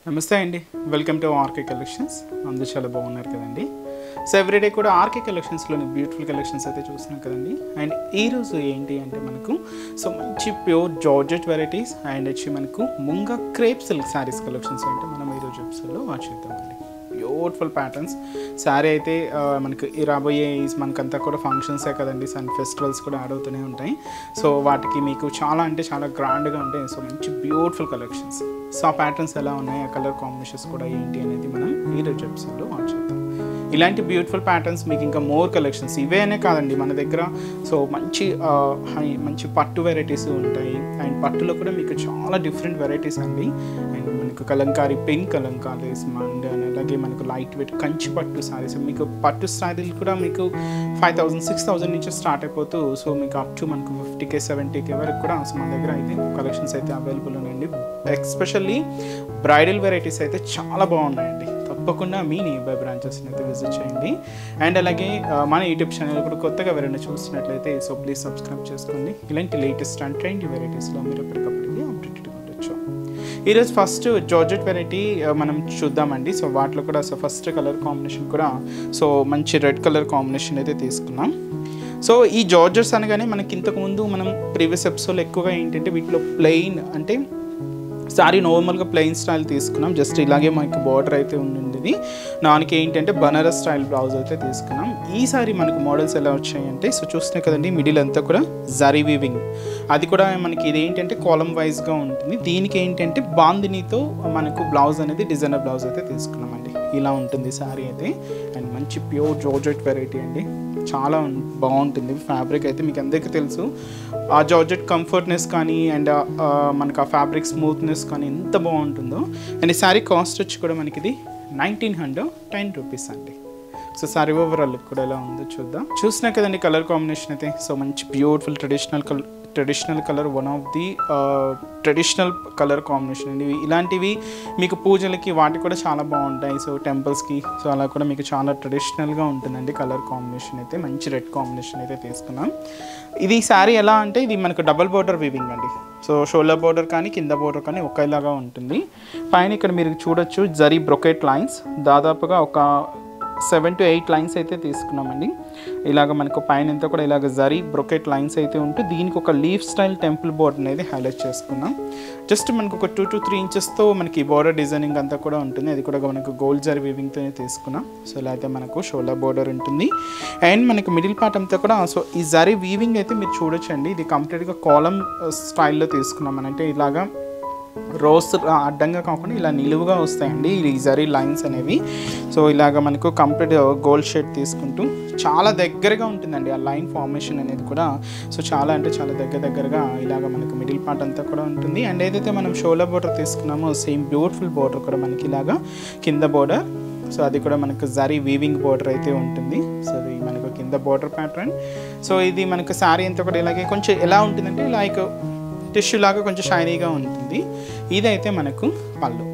నమస్తే అండి, welcome to RK collections. అందరూ చాలా బాగున్నారు కదండి. సో ఎవ్రీడే కూడా ఆర్కే కలెక్షన్స్లోని బ్యూటిఫుల్ కలెక్షన్స్ అయితే చూస్తున్నాం కదండి. అండ్ ఈరోజు ఏంటి అంటే మనకు సో మంచి ప్యూర్ జార్జెట్ వెరైటీస్ అండ్ వచ్చి మనకు munga crepe silk saris collections ఏంటో మనం ఈరోజు ఎపిసోడ్లో వాచ్ చేద్దామండి. బ్యూటిఫుల్ ప్యాటర్న్స్ శారీ అయితే మనకు ఈ రాబోయే మనకంతా కూడా ఫంక్షన్సే కదండి, అండ్ ఫెస్టివల్స్ కూడా యాడ్ అవుతూనే ఉంటాయి. సో వాటికి మీకు చాలా అంటే చాలా గ్రాండ్గా ఉంటాయి. సో మంచి బ్యూటిఫుల్ కలెక్షన్స్. సో ఆ ప్యాటర్న్స్ ఎలా ఉన్నాయి, ఆ కలర్ కాంబినేషన్స్ కూడా ఏంటి అనేది మనం ఈరోజు ఎపిసోడ్లో వాచ్ చేద్దాం. ఇలాంటి బ్యూటిఫుల్ ప్యాటర్న్స్ మీకు ఇంకా మోర్ కలెక్షన్స్ ఇవేనే కాదండి మన దగ్గర. సో మంచి పట్టు వెరైటీస్ ఉంటాయి. అండ్ పట్టులో కూడా మీకు చాలా డిఫరెంట్ వెరైటీస్ అండి. అండ్ మనకు కలంకారీ పింక్ కలంకారీ అండ్ అలాగే మనకు లైట్ వెయిట్ కంచి పట్టు సారీస్, మీకు పట్టు సారీలు కూడా మీకు 5,000 6,000 నుంచి స్టార్ట్ అయిపోతూ సో మీకు అప్ టు మనకు 50K 70K వరకు కూడా సో మన దగ్గర అయితే కలెక్షన్స్ అయితే అవైలబుల్ ఉన్నాయండి. ఎస్పెషల్లీ బ్రైడల్ వెరైటీస్ అయితే చాలా బాగున్నాయండి. తప్పకుండా మీ నియర్ బై బ్రాంచెస్ని అయితే విజిట్ చేయండి. అండ్ అలాగే మన యూట్యూబ్ ఛానల్ కూడా కొత్తగా ఎవరైనా చూస్తున్నట్లయితే సో ప్లీజ్ సబ్స్క్రైబ్ చేసుకోండి. ఇలాంటి లేటెస్ట్ అండ్ ట్రెండ్ వెరైటీస్లో మీరు ఎప్పటికప్పటికి అప్డేటెడ్గా ఉండొచ్చు. ఈరోజు ఫస్ట్ జార్జెట్ వెరైటీ మనం చూద్దామండి. సో వాటిలో కూడా సో ఫస్ట్ కలర్ కాంబినేషన్ కూడా సో మంచి రెడ్ కలర్ కాంబినేషన్ అయితే తీసుకున్నాం. సో ఈ జార్జెట్స్ అనగానే మనకి ఇంతకుముందు మనం ప్రీవియస్ ఎపిసోడ్లో ఎక్కువగా ఏంటంటే వీటిలో ప్లెయిన్ అంటే సారీ నార్మల్గా ప్లెయిన్ స్టైల్ తీసుకున్నాం. జస్ట్ ఇలాగే మనకి బార్డర్ అయితే ఉండింది. దానికి ఏంటంటే బనారస్ స్టైల్ బ్లౌజ్ అయితే తీసుకున్నాం. ఈసారి మనకు మోడల్స్ ఎలా వచ్చాయంటే సో చూస్తున్నాయి కదండి, మిడిల్ అంతా కూడా జరీ వీవింగ్, అది కూడా మనకి ఇది ఏంటంటే కాలమ్ వైజ్గా ఉంటుంది. దీనికి ఏంటంటే బాందినీతో మనకు బ్లౌజ్ అనేది డిజైనర్ బ్లౌజ్ అయితే తీసుకున్నామండి. ఇలా ఉంటుంది శారీ అయితే. అండ్ మంచి ప్యూర్ జార్జెట్ వెరైటీ అండి, చాలా బాగుంటుంది. ఫ్యాబ్రిక్ అయితే మీకు అందరికీ తెలుసు, ఆ జార్జెట్ కంఫర్ట్నెస్ కానీ అండ్ మనకు ఆ ఫ్యాబ్రిక్ స్మూత్నెస్ కానీ ఎంత బాగుంటుందో. అండ్ ఈ శారీ కాస్ట్ వచ్చి కూడా మనకి ఇది 1910 రూపీస్ అండి. సో సారీ ఓవరాల్ లుక్ కూడా ఎలా ఉందో చూద్దాం. చూసినా కదండి కలర్ కాంబినేషన్ అయితే సో మంచి beautiful traditional colour, one of the traditional colour combination అండి. ఇలాంటివి మీకు పూజలకి వాటి కూడా చాలా బాగుంటాయి. సో టెంపుల్స్కి సో అలా కూడా మీకు చాలా ట్రెడిషనల్గా ఉంటుందండి కలర్ కాంబినేషన్ అయితే. మంచి రెడ్ కాంబినేషన్ అయితే తీసుకున్నాం. ఇది శారీ ఎలా అంటే ఇది మనకు డబుల్ బోర్డర్ వీవింగ్ అండి. సో షోల్డర్ బోర్డర్ కానీ కింద బోర్డర్ కానీ ఒకేలాగా ఉంటుంది. పైన ఇక్కడ మీరు చూడొచ్చు జరీ బ్రొకెట్ లైన్స్, దాదాపుగా ఒక 7 to 8 లైన్స్ అయితే తీసుకున్నామండి. ఇలాగ మనకు పైన అంతా కూడా ఇలాగ జరీ బ్రొకెట్ లైన్స్ అయితే ఉంటూ దీనికి ఒక లీఫ్ స్టైల్ టెంపుల్ బోర్డర్ అనేది హైలైట్ చేసుకున్నాం. జస్ట్ మనకు ఒక 2 to 3 ఇంచెస్తో మనకి బోర్డర్ డిజైనింగ్ అంతా కూడా ఉంటుంది. అది కూడా మనకు గోల్డ్ జరీ వీవింగ్తోనే తీసుకున్నాం. సో ఇలా అయితే మనకు షోల్డర్ బోర్డర్ ఉంటుంది. అండ్ మనకు మిడిల్ పార్ట్ అంతా కూడా సో ఈ జరీ వీవింగ్ అయితే మీరు చూడొచ్చండి. ఇది కంప్లీట్గా కాలమ్ స్టైల్లో తీసుకున్నాం. అంటే ఇలాగా రోస్ అడ్డంగా కాకుండా ఇలా నిలువుగా వస్తాయండి ఈ జరీ లైన్స్ అనేవి. సో ఇలాగ మనకు కంప్లీట్ గోల్డ్ షేడ్ తీసుకుంటూ చాలా దగ్గరగా ఉంటుందండి ఆ లైన్ ఫార్మేషన్ అనేది కూడా. సో చాలా అంటే చాలా దగ్గరగా ఇలాగ మనకు మిడిల్ పార్ట్ అంతా కూడా ఉంటుంది. అండ్ ఏదైతే మనం షోల్డర్ బోర్డర్ తీసుకున్నామో సేమ్ బ్యూటిఫుల్ బోర్డర్ కూడా మనకి ఇలాగా కింద బోర్డర్, సో అది కూడా మనకు జరీ వీవింగ్ బోర్డర్ అయితే ఉంటుంది. సో ఇది మనకు కింద బోర్డర్ ప్యాటర్న్. సో ఇది మనకు శారీ అంతా కూడా ఇలాగే కొంచెం ఎలా ఉంటుందంటే లైక్ టిష్యూ లాగా కొంచెం షైనీగా ఉంటుంది. ఇదైతే మనకు పళ్ళు,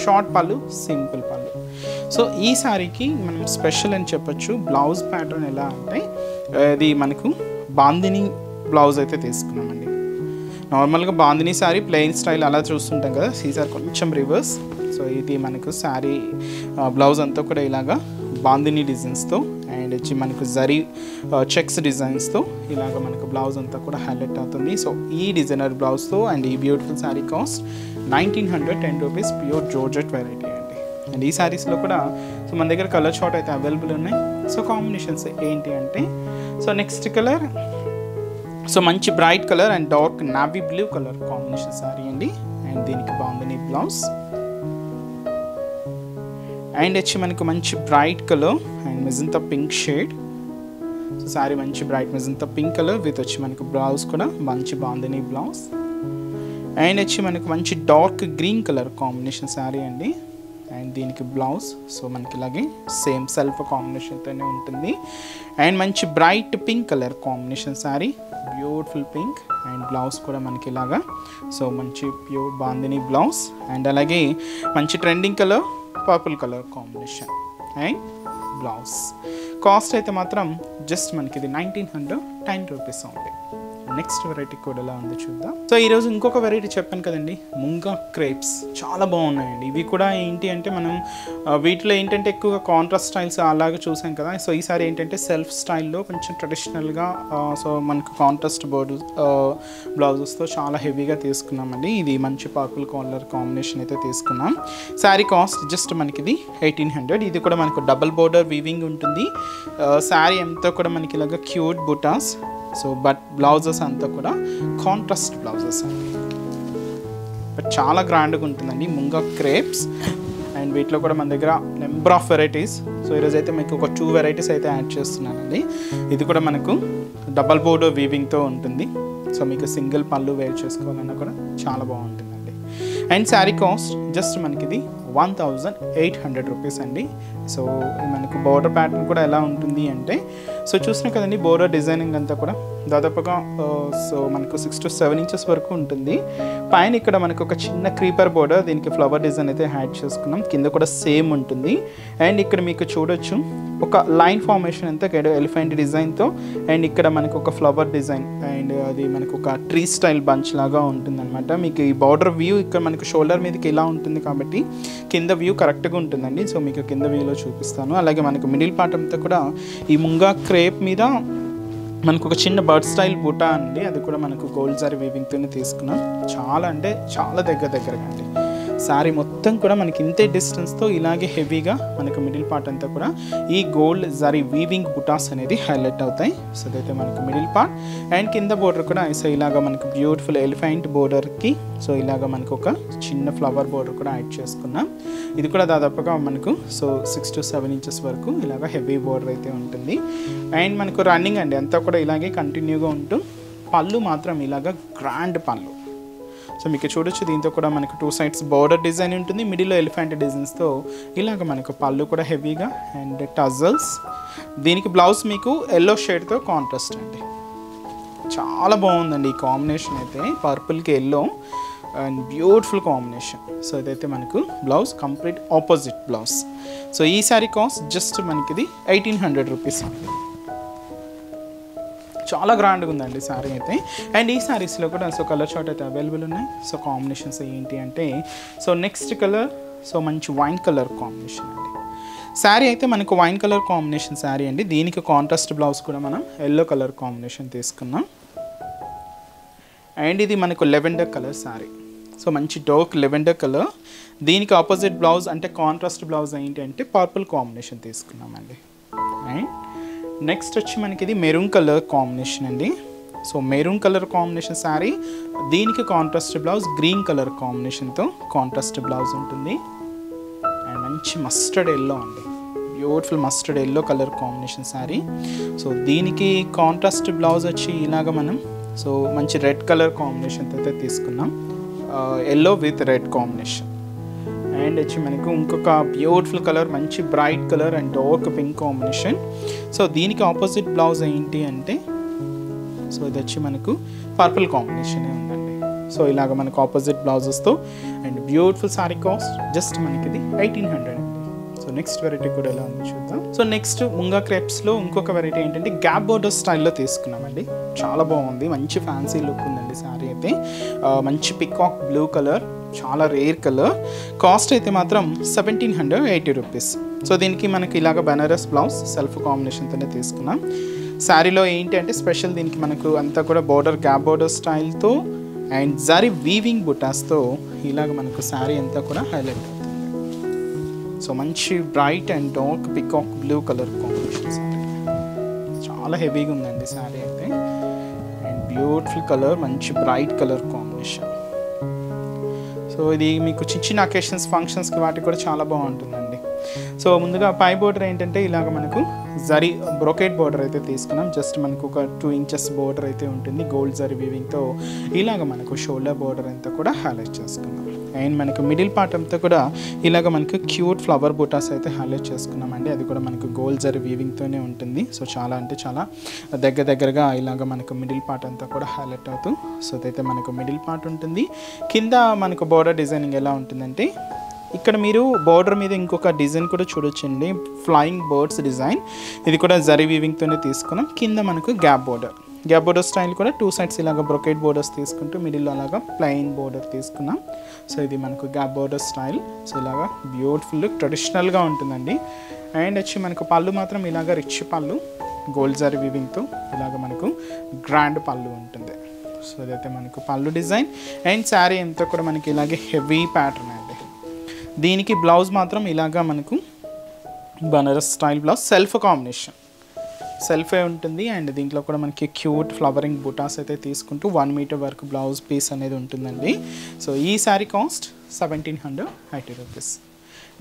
షార్ట్ పళ్ళు, సింపుల్ పళ్ళు. సో ఈ శారీకి మనం స్పెషల్ అని చెప్పొచ్చు. బ్లౌజ్ ప్యాటర్న్ ఎలా అంటే ఇది మనకు బాందిని బ్లౌజ్ అయితే తీసుకున్నామండి. నార్మల్గా బాందిని శారీ ప్లెయిన్ స్టైల్ అలా చూస్తుంటాం కదా, ఈసారి కొంచెం రివర్స్. సో ఇది మనకు శారీ బ్లౌజ్ అంతా కూడా ఇలాగా బాందిని డిజైన్స్తో అండ్ వచ్చి మనకు జరీ చెక్స్ డిజైన్స్తో ఇలాగ మనకు బ్లౌజ్ అంతా కూడా హైలైట్ అవుతుంది. సో ఈ డిజైనర్ బ్లౌజ్తో అండ్ ఈ beautiful sari cost 1910 rupees, pure georgette variety అండి. అండ్ ఈ శారీస్లో కూడా సో మన దగ్గర కలర్ షార్ట్ అయితే అవైలబుల్ ఉన్నాయి. సో కాంబినేషన్స్ ఏంటి అంటే సో నెక్స్ట్ కలర్ సో మంచి bright colour and dark navy blue colour combination sari అండి. అండ్ దీనికి బాగుంది బ్లౌజ్. అండ్ వచ్చి మనకు మంచి bright colour and magenta pink shade. So sari మంచి bright magenta pink colour with వచ్చి మనకు బ్లౌజ్ కూడా మంచి బాగుంది బ్లౌజ్. అండ్ వచ్చి మనకు మంచి dark green colour combination sari అండి. అండ్ దీనికి బ్లౌజ్ సో మనకి ఇలాగే సేమ్ సెల్ఫ్ కాంబినేషన్తోనే ఉంటుంది. అండ్ మంచి bright pink colour combination sari, beautiful pink. And blouse కూడా మనకి ఇలాగా సో మంచి ప్యూర్ బాందిని బ్లౌజ్. అండ్ అలాగే మంచి trending colour purple colour combination and blouse. Cost అయితే మాత్రం జస్ట్ మనకి ఇది 1910 రూపీస్ ఉంది. నెక్స్ట్ వెరైటీ కూడా ఎలా ఉందో చూద్దాం. సో ఈరోజు ఇంకొక వెరైటీ చెప్పాను కదండి, ముంగా క్రేప్స్. చాలా బాగున్నాయండి. ఇవి కూడా ఏంటి అంటే మనం వీటిలో ఏంటంటే ఎక్కువగా కాంట్రాస్ట్ స్టైల్స్ అలాగే చూసాం కదా. సో ఈసారి ఏంటంటే సెల్ఫ్ స్టైల్లో కొంచెం ట్రెడిషనల్గా సో మనకు కాంట్రాస్ట్ బోర్డు బ్లౌజెస్తో చాలా హెవీగా తీసుకున్నామండి. ఇది మంచి పర్పుల్ కలర్ కాంబినేషన్ అయితే తీసుకున్నాం. శారీ కాస్ట్ జస్ట్ మనకి ఇది 1800. ఇది కూడా మనకు డబల్ బోర్డర్ వీవింగ్ ఉంటుంది. శారీ అంతా కూడా మనకి ఇలాగ క్యూట్ బుటాస్. సో బట్ బ్లౌజెస్ అంతా కూడా కాంట్రాస్ట్ బ్లౌజెస్ అండి. బట్ చాలా గ్రాండ్గా ఉంటుందండి ముంగా క్రేప్స్. అండ్ వీటిలో కూడా మన దగ్గర నెంబర్ ఆఫ్ వెరైటీస్. సో ఈరోజు అయితే మీకు ఒక 2 వెరైటీస్ అయితే యాడ్ చేస్తున్నానండి. ఇది కూడా మనకు డబల్ బోర్డర్ వీవింగ్తో ఉంటుంది. సో మీకు సింగిల్ పళ్ళు వేర్ చేసుకోవాలన్నా కూడా చాలా బాగుంటుందండి. అండ్ శారీ కాస్ట్ జస్ట్ మనకి ఇది 1800 రూపీస్ అండి. సో మనకు బోర్డర్ ప్యాటర్న్ కూడా ఎలా ఉంటుంది అంటే, సో చూసినా కదండి బోర్డర్ డిజైనింగ్ అంతా కూడా దాదాపుగా సో మనకు 6 to 7 ఇంచెస్ వరకు ఉంటుంది. పైన ఇక్కడ మనకు ఒక చిన్న క్రీపర్ బోర్డర్, దీనికి ఫ్లవర్ డిజైన్ అయితే యాడ్ చేసుకున్నాం. కింద కూడా సేమ్ ఉంటుంది. అండ్ ఇక్కడ మీకు చూడొచ్చు ఒక లైన్ ఫార్మేషన్ అంతా ఎలిఫెంట్ డిజైన్తో. అండ్ ఇక్కడ మనకు ఒక ఫ్లవర్ డిజైన్ అండ్ అది మనకు ఒక ట్రీ స్టైల్ బంచ్ లాగా ఉంటుంది అనమాట. మీకు ఈ బార్డర్ వ్యూ ఇక్కడ మనకు షోల్డర్ మీదకి ఇలా ఉంటుంది కాబట్టి కింద వ్యూ కరెక్ట్గా ఉంటుందండి. సో మీకు కింద వ్యూలో చూపిస్తాను. అలాగే మనకు మిడిల్ పార్ట్ అంతా కూడా ఈ ముంగా క్రేప్ మీద మనకు ఒక చిన్న బర్డ్ స్టైల్ బుటా అండి. అది కూడా మనకు గోల్డ్ జరీ వీవింగ్తోనే తీసుకున్నాం. చాలా అంటే చాలా దగ్గరగా అండి. శారీ మొత్తం కూడా మనకి ఇంతే డిస్టెన్స్తో ఇలాగే హెవీగా మనకు మిడిల్ పార్ట్ అంతా కూడా ఈ గోల్డ్ జరీ వీవింగ్ బుటాస్ అనేది హైలైట్ అవుతాయి. సో అదైతే మనకు మిడిల్ పార్ట్. అండ్ కింద బోర్డర్ కూడా సో ఇలాగ మనకు బ్యూటిఫుల్ ఎలిఫెంట్ బోర్డర్కి సో ఇలాగ మనకు ఒక చిన్న ఫ్లవర్ బోర్డర్ కూడా యాడ్ చేసుకున్నాం. ఇది కూడా దాదాపుగా మనకు సో 6 to 7 ఇంచెస్ వరకు ఇలాగ హెవీ బోర్డర్ అయితే ఉంటుంది. అండ్ మనకు రన్నింగ్ అండి అంతా కూడా ఇలాగే కంటిన్యూగా ఉంటూ పళ్ళు మాత్రం ఇలాగ గ్రాండ్ పళ్ళు. సో మీకు చూడొచ్చు దీంతో కూడా మనకు 2 sides బోర్డర్ డిజైన్ ఉంటుంది. మిడిల్లో ఎలిఫెంట్ డిజైన్స్తో ఇలాగ మనకు పళ్ళు కూడా హెవీగా అండ్ టజల్స్. దీనికి బ్లౌజ్ మీకు ఎల్లో షేడ్తో కాంట్రాస్ట్ అండి. చాలా బాగుందండి ఈ కాంబినేషన్ అయితే, పర్పుల్కి yellow and beautiful combination. So ఇదైతే మనకు blouse complete opposite blouse. So ఈ శారీ కాస్ట్ జస్ట్ మనకి ఇది 1800 రూపీస్ అండి. చాలా గ్రాండ్గా ఉందండి శారీ అయితే. అండ్ ఈ శారీస్లో కూడా సో కలర్ చార్ట్ అయితే అవైలబుల్ ఉన్నాయి. సో కాంబినేషన్స్ ఏంటి అంటే సో నెక్స్ట్ కలర్ సో మంచి వైన్ కలర్ కాంబినేషన్ అండి. శారీ అయితే మనకు వైన్ కలర్ కాంబినేషన్ శారీ అండి. దీనికి కాంట్రాస్ట్ బ్లౌజ్ కూడా మనం ఎల్లో కలర్ కాంబినేషన్ తీసుకున్నాం. అండ్ ఇది మనకు లెవెండర్ కలర్ శారీ. సో మంచి డార్క్ లెవెండర్ కలర్. దీనికి ఆపోజిట్ బ్లౌజ్ అంటే కాంట్రాస్ట్ బ్లౌజ్ ఏంటి అంటే పర్పుల్ కాంబినేషన్ తీసుకున్నామండి. అండ్ నెక్స్ట్ వచ్చి మనకి ఇది మెరూన్ కలర్ కాంబినేషన్ అండి. So maroon colour combination sari, దీనికి కాంట్రాస్ట్ బ్లౌజ్ గ్రీన్ కలర్ కాంబినేషన్తో కాంట్రాస్ట్ బ్లౌజ్ ఉంటుంది. అండ్ మంచి మస్టర్డ్ ఎల్లో అండి, beautiful mustard yellow colour combination sari. So దీనికి కాంట్రాస్ట్ బ్లౌజ్ వచ్చి ఇలాగ మనం సో మంచి రెడ్ కలర్ కాంబినేషన్తో అయితే తీసుకున్నాం. Yellow with red combination. And వచ్చి మనకు ఇంకొక బ్యూటిఫుల్ కలర్ మంచి bright colour and dark pink combination. So దీనికి ఆపోజిట్ బ్లౌజ్ ఏంటి అంటే సో ఇది వచ్చి మనకు పర్పుల్ కాంబినేషనే ఉందండి. సో ఇలాగ మనకు ఆపోజిట్ బ్లౌజెస్తో and beautiful sari cost just మనకి ఇది 1800 అండి. సో నెక్స్ట్ వెరైటీ కూడా ఎలా ఉంది చూద్దాం. సో నెక్స్ట్ ముంగా క్రేప్స్లో ఇంకొక వెరైటీ ఏంటంటే గ్యాప్ బోర్డర్ స్టైల్లో తీసుకున్నామండి. చాలా బాగుంది, మంచి ఫ్యాన్సీ లుక్ ఉందండి శారీ అయితే. మంచి పికాక్ బ్లూ కలర్, చాలా రేర్ కలర్. కాస్ట్ అయితే మాత్రం 1780 రూపీస్. సో దీనికి మనకి ఇలాగ బనారస్ బ్లౌజ్ సెల్ఫ్ కాంబినేషన్తోనే తీసుకున్నాం. శారీలో ఏంటి అంటే స్పెషల్ దీనికి మనకు అంతా కూడా బోర్డర్ గ్యాప్ బోర్డర్ స్టైల్తో అండ్ జరీ వీవింగ్ బుటాస్తో ఇలాగ మనకు శారీ అంతా కూడా హైలైట్ అవుతుంది. సో మంచి bright and dark peacock blue colour combination sari. చాలా హెవీగా ఉందండి శారీ అయితే. అండ్ బ్యూటిఫుల్ కలర్, మంచి బ్రైట్ కలర్ కాంబినేషన్. సో ఇది మీకు చిన్న అకేషన్స్ ఫంక్షన్స్కి వాటికి కూడా చాలా బాగుంటుందండి. సో ముందుగా పై బోర్డర్ ఏంటంటే ఇలాగ మనకు జరీ బ్రోకెట్ బోర్డర్ అయితే తీసుకున్నాం. జస్ట్ మనకు ఒక 2 ఇంచెస్ బోర్డర్ అయితే ఉంటుంది గోల్డ్ జరీ వీవింగ్తో. ఇలాగ మనకు షోల్డర్ బోర్డర్ అంతా కూడా హైలైట్ చేసుకున్నాం. అండ్ మనకు మిడిల్ పార్ట్ అంతా కూడా ఇలాగ మనకు క్యూట్ ఫ్లవర్ బూటాస్ అయితే హైలైట్ చేసుకున్నామండి. అది కూడా మనకు గోల్డ్ జరీ వీవింగ్తోనే ఉంటుంది. సో చాలా అంటే చాలా దగ్గరగా ఇలాగ మనకు మిడిల్ పార్ట్ అంతా కూడా హైలైట్ అవుతూ సో అదైతే మనకు మిడిల్ పార్ట్ ఉంటుంది. కింద మనకు బోర్డర్ డిజైనింగ్ ఎలా ఉంటుందంటే ఇక్కడ మీరు బోర్డర్ మీద ఇంకొక డిజైన్ కూడా చూడొచ్చండి, ఫ్లయింగ్ బర్డ్స్ డిజైన్. ఇది కూడా జరీ వీవింగ్తోనే తీసుకున్నాం. కింద మనకు gap border. Gap border style కూడా 2 సైడ్స్ ఇలాగ బ్రొకెట్ బోర్డర్స్ తీసుకుంటూ మిడిల్లో అలాగా ప్లెయిన్ బోర్డర్ తీసుకున్నాం. సో ఇది మనకు గ్యాప్ బోర్డర్ స్టైల్. సో ఇలాగా బ్యూటిఫుల్ ట్రెడిషనల్గా ఉంటుందండి. అండ్ వచ్చి మనకు పళ్ళు మాత్రం ఇలాగ రిచ్ పళ్ళు గోల్డ్ జరీ వీవింగ్తో ఇలాగ మనకు గ్రాండ్ పళ్ళు ఉంటుంది. సో ఇదైతే మనకు పళ్ళు డిజైన్. అండ్ శారీ అంతా కూడా మనకి ఇలాగే హెవీ ప్యాటర్న్ అండి. దీనికి బ్లౌజ్ మాత్రం ఇలాగా మనకు Banaras style blouse, self combination, సెల్ఫే ఉంటుంది. అండ్ దీంట్లో కూడా మనకి క్యూట్ ఫ్లవరింగ్ బుటాస్ అయితే తీసుకుంటూ 1 మీటర్ వరకు బ్లౌజ్ పీస్ అనేది ఉంటుందండి. సో ఈ శారీ కాస్ట్ 1780 రూపీస్.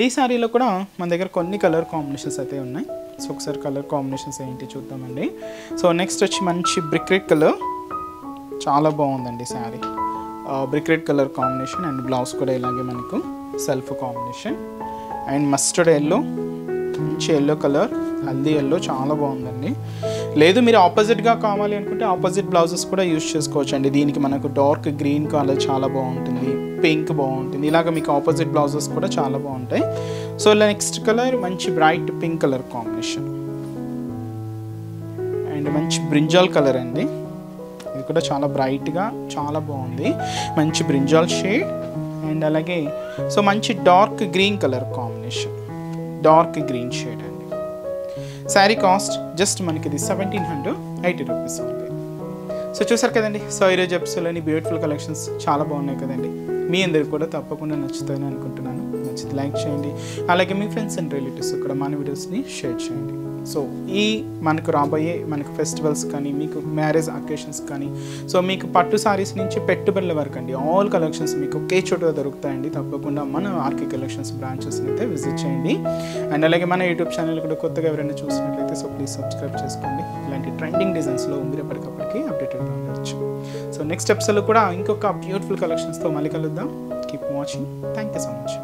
ఈ శారీలో కూడా మన దగ్గర కొన్ని కలర్ కాంబినేషన్స్ అయితే ఉన్నాయి. సో ఒకసారి కలర్ కాంబినేషన్స్ ఏంటి చూద్దామండి. సో నెక్స్ట్ వచ్చి మంచి బ్రిక్ రెడ్ కలర్, చాలా బాగుందండి sari. Brick red colour combination and blouse కూడా ఇలాగే మనకు self combination. And mustard yellow, మంచి ఎల్లో కలర్, హల్దీ ఎల్లో, చాలా బాగుందండి. లేదు మీరు ఆపోజిట్గా కావాలి అనుకుంటే ఆపోజిట్ బ్లౌజెస్ కూడా యూజ్ చేసుకోవచ్చు అండి. దీనికి మనకు డార్క్ గ్రీన్ కలర్ చాలా బాగుంటుంది, పింక్ బాగుంటుంది. ఇలాగ మీకు ఆపోజిట్ బ్లౌజెస్ కూడా చాలా బాగుంటాయి. సో ఇలా నెక్స్ట్ కలర్ మంచి bright pink colour combination and మంచి బ్రింజాల్ కలర్ అండి. ఇది కూడా చాలా బ్రైట్గా చాలా బాగుంది, మంచి బ్రింజాల్ షేడ్. అండ్ అలాగే సో మంచి dark green colour combination, dark green shade అండి. శారీ కాస్ట్ జస్ట్ మనకి ఇది 1780 రూపీస్ ఉంది. సో చూసారు కదండి. సో ఈరోజు ఎపిసోడ్లోని బ్యూటిఫుల్ కలెక్షన్స్ చాలా బాగున్నాయి కదండి. మీ అందరికి కూడా తప్పకుండా నచ్చుతాయని అనుకుంటున్నాను. నచ్చితే లైక్ చేయండి. అలాగే మీ ఫ్రెండ్స్ అండ్ రిలేటివ్స్ కూడా మన వీడియోస్ని షేర్ చేయండి. సో ఈ మనకు రాబోయే మనకు ఫెస్టివల్స్ కానీ, మీకు మ్యారేజ్ అకేషన్స్ కానీ, సో మీకు పట్టు సారీస్ నుంచి పెట్టుబడుల వరకు అండి ఆల్ కలెక్షన్స్ మీకు ఒకే చోట దొరుకుతాయండి. తప్పకుండా మన ఆర్కే కలెక్షన్స్ బ్రాంచెస్ని అయితే విజిట్ చేయండి. అండ్ అలాగే మన యూట్యూబ్ ఛానల్ కూడా కొత్తగా ఎవరైనా చూసినట్లయితే సో ప్లీజ్ సబ్స్క్రైబ్ చేసుకోండి. ఇలాంటి ట్రెండింగ్ డిజైన్స్లో మీరు ఎప్పటికప్పటికి అప్డేటెడ్గా ఉండవచ్చు. సో నెక్స్ట్ ఎపిసోడ్లో కూడా ఇంకొక బ్యూటిఫుల్ కలెక్షన్స్తో మళ్ళీ కలుద్దాం. Keep watching. Thank you so much.